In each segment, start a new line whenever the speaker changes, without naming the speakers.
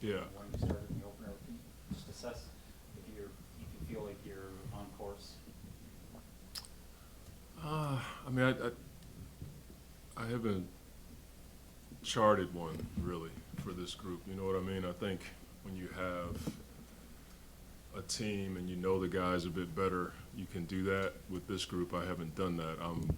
Yeah.
when you started in the opener. Can you just assess if you feel like you're on course?
I mean, I haven't charted one really for this group. You know what I mean? I think when you have a team and you know the guys a bit better, you can do that. With this group, I haven't done that. I'm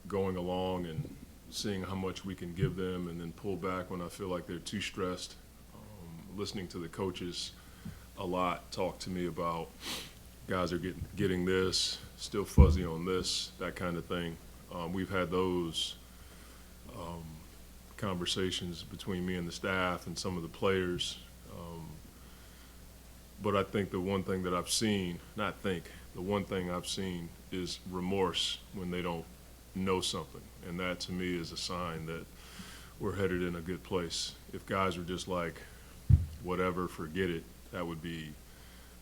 going along and seeing how much we can give them and then pull back when I feel like they're too stressed. Listening to the coaches a lot talk to me about guys are getting this, still fuzzy on this, that kind of thing. We've had those conversations between me and the staff and some of the players. But I think the one thing that I've seen, the one thing I've seen is remorse when they don't know something. And that to me is a sign that we're headed in a good place. If guys were just like, whatever, forget it, that would be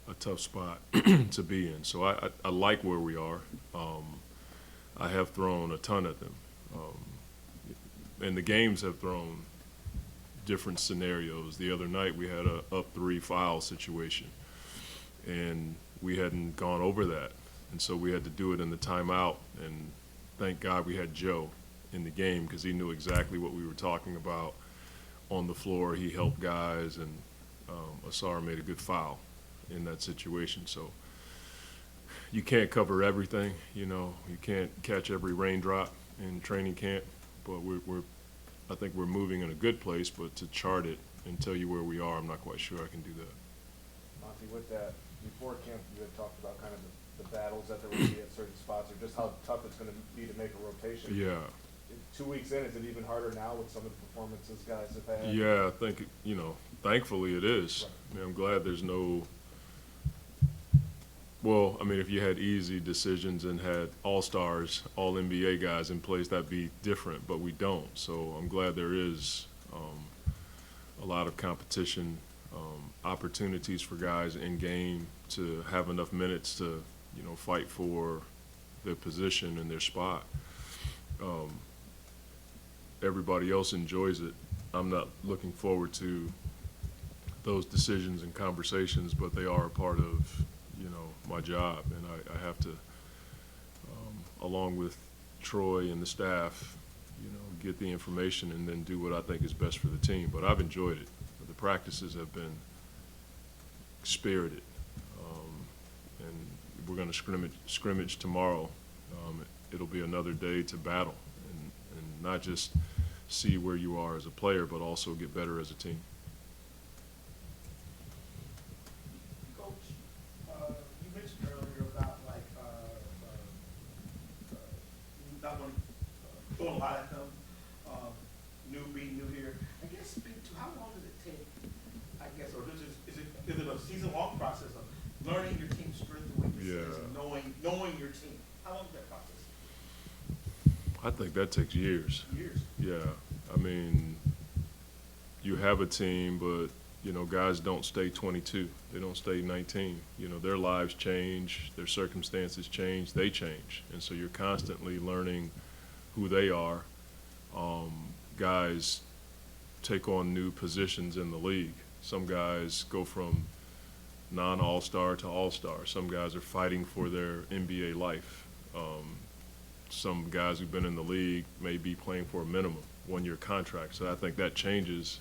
a tough spot to be in. So I like where we are. I have thrown a ton at them. And the games have thrown different scenarios. The other night we had a up 3 foul situation, and we hadn't gone over that. And so we had to do it in the timeout, and thank God we had Joe in the game because he knew exactly what we were talking about on the floor. He helped guys, and Asar made a good foul in that situation. So you can't cover everything, you know. You can't catch every raindrop in training camp, but I think we're moving in a good place. But to chart it and tell you where we are, I'm not quite sure I can do that.
Monty, with that, before camp, you had talked about kind of the battles that there would be at certain spots, or just how tough it's going to be to make a rotation.
Yeah.
2 weeks in, is it even harder now with some of the performances guys have had?
Yeah, I think, you know, thankfully it is.
Right.
I mean, I'm glad there's no – well, I mean, if you had easy decisions and had all-stars, all-NBA guys in place, that'd be different, but we don't. So I'm glad there is a lot of competition, opportunities for guys in game to have enough minutes to, you know, fight for their position and their spot. Everybody else enjoys it. I'm not looking forward to those decisions and conversations, but they are a part of, you know, my job, and I have to, along with Troy and the staff, you know, get the information and then do what I think is best for the team. But I've enjoyed it. The practices have been spirited, and we're going to scrimmage tomorrow. It'll be another day to battle, and not just see where you are as a player, but also get better as a team.
Coach, you mentioned earlier about not wanting to throw a lot at them, being new here. I guess speak to how long does it take? I guess, or is it a season-long process of learning your team's strength and weaknesses, and knowing your team? How long is that process?
I think that takes years.
Years.
Yeah, I mean, you have a team, but, you know, guys don't stay 22. They don't stay 19. You know, their lives change, their circumstances change, they change. And so you're constantly learning who they are. Guys take on new positions in the league. Some guys go from non-all-star to all-star. Some guys are fighting for their NBA life. Some guys who've been in the league may be playing for a minimum, one-year contract. So I think that changes.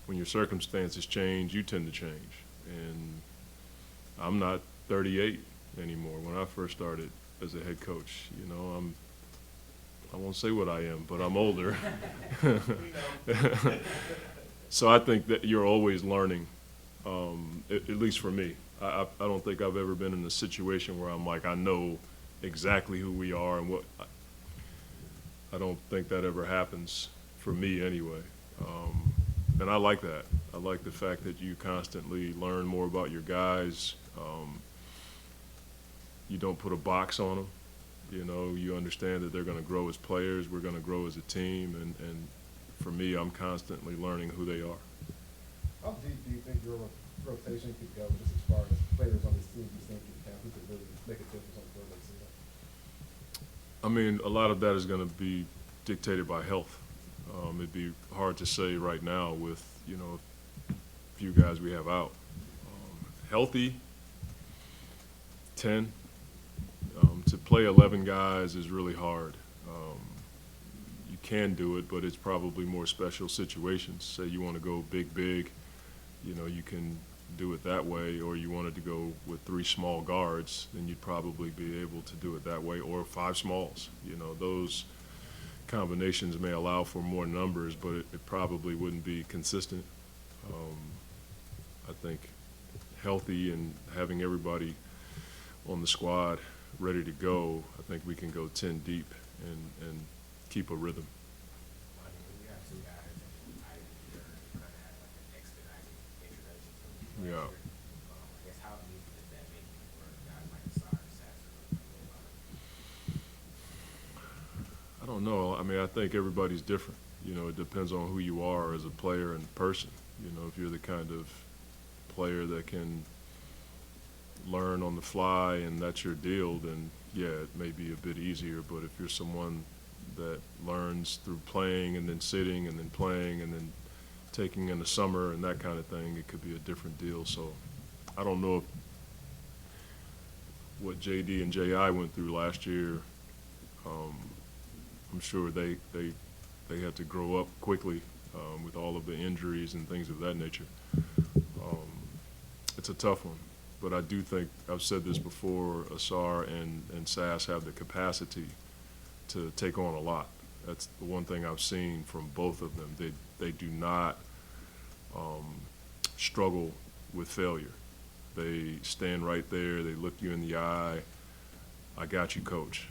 When your circumstances change, you tend to change. And I'm not 38 anymore. When I first started as a head coach, you know, I won't say what I am, but I'm older. So I think that you're always learning, at least for me. I don't think I've ever been in a situation where I'm like, I know exactly who we are and what. I don't think that ever happens for me anyway. And I like that. I like the fact that you constantly learn more about your guys. You don't put a box on them. You know, you understand that they're going to grow as players. We're going to grow as a team. And for me, I'm constantly learning who they are.
How deep do you think your rotation could go, just as far as players on this team you think who could really make a difference on the floor this season?
I mean, a lot of that is going to be dictated by health. It'd be hard to say right now with, you know, a few guys we have out. Healthy, 10. To play 11 guys is really hard. You can do it, but it's probably more special situations. Say you want to go big, you know, you can do it that way, or you wanted to go with 3 small guards, then you'd probably be able to do it that way, or 5 smalls. You know, those combinations may allow for more numbers, but it probably wouldn't be consistent. I think healthy and having everybody on the squad ready to go, I think we can go 10 deep and keep a rhythm.
When you have 2 guys and I you're kind of have like an expedited introduction to the
Yeah.
I guess how easy does that make it for guys like Asar and Sasser to roll out?
I don't know. I mean, I think everybody's different. You know, it depends on who you are as a player and person. You know, if you're the kind of player that can learn on the fly and that's your deal, then yeah, it may be a bit easier. But if you're someone that learns through playing and then sitting and then playing and then taking in the summer and that kind of thing, it could be a different deal. So I don't know if what JD and JI went through last year. I'm sure they had to grow up quickly with all of the injuries and things of that nature. It's a tough one, but I do think, I've said this before, Asar and Sass have the capacity to take on a lot. That's the one thing I've seen from both of them. They do not struggle with failure. They stand right there, they look you in the eye, I got you, coach,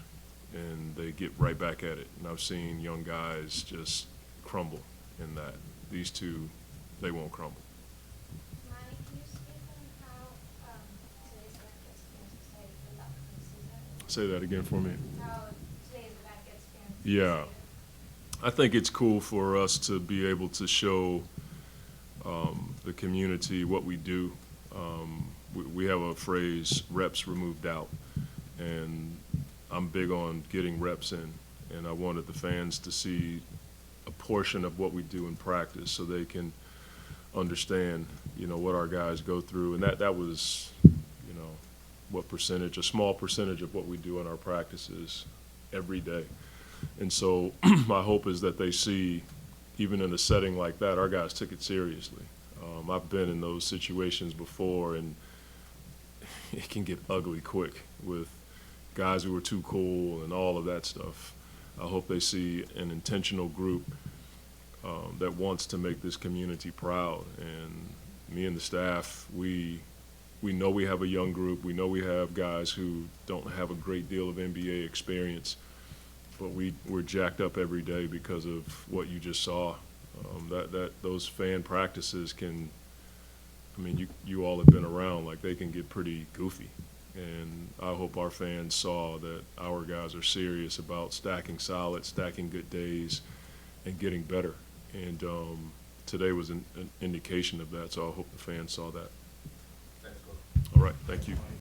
and they get right back at it. And I've seen young guys just crumble in that. These two, they won't crumble.
Monty, can you speak on how today's event gets fans excited for the upcoming season?
Say that again for me.
How today's event gets fans
Yeah.
excited?
I think it's cool for us to be able to show the community what we do. We have a phrase, reps remove doubt, and I'm big on getting reps in, and I wanted the fans to see a portion of what we do in practice so they can understand, you know, what our guys go through, and that was, you know, what percentage, a small percentage of what we do in our practices every day. And so my hope is that they see, even in a setting like that, our guys took it seriously. I've been in those situations before, and it can get ugly quick with guys who are too cool and all of that stuff. I hope they see an intentional group that wants to make this community proud. And me and the staff, we know we have a young group. We know we have guys who don't have a great deal of NBA experience, but we're jacked up every day because of what you just saw. Those fan practices can, I mean, you all have been around, like they can get pretty goofy. And I hope our fans saw that our guys are serious about stacking solid, stacking good days, and getting better. And today was an indication of that, so I hope the fans saw that.
That's cool.
All right, thank you.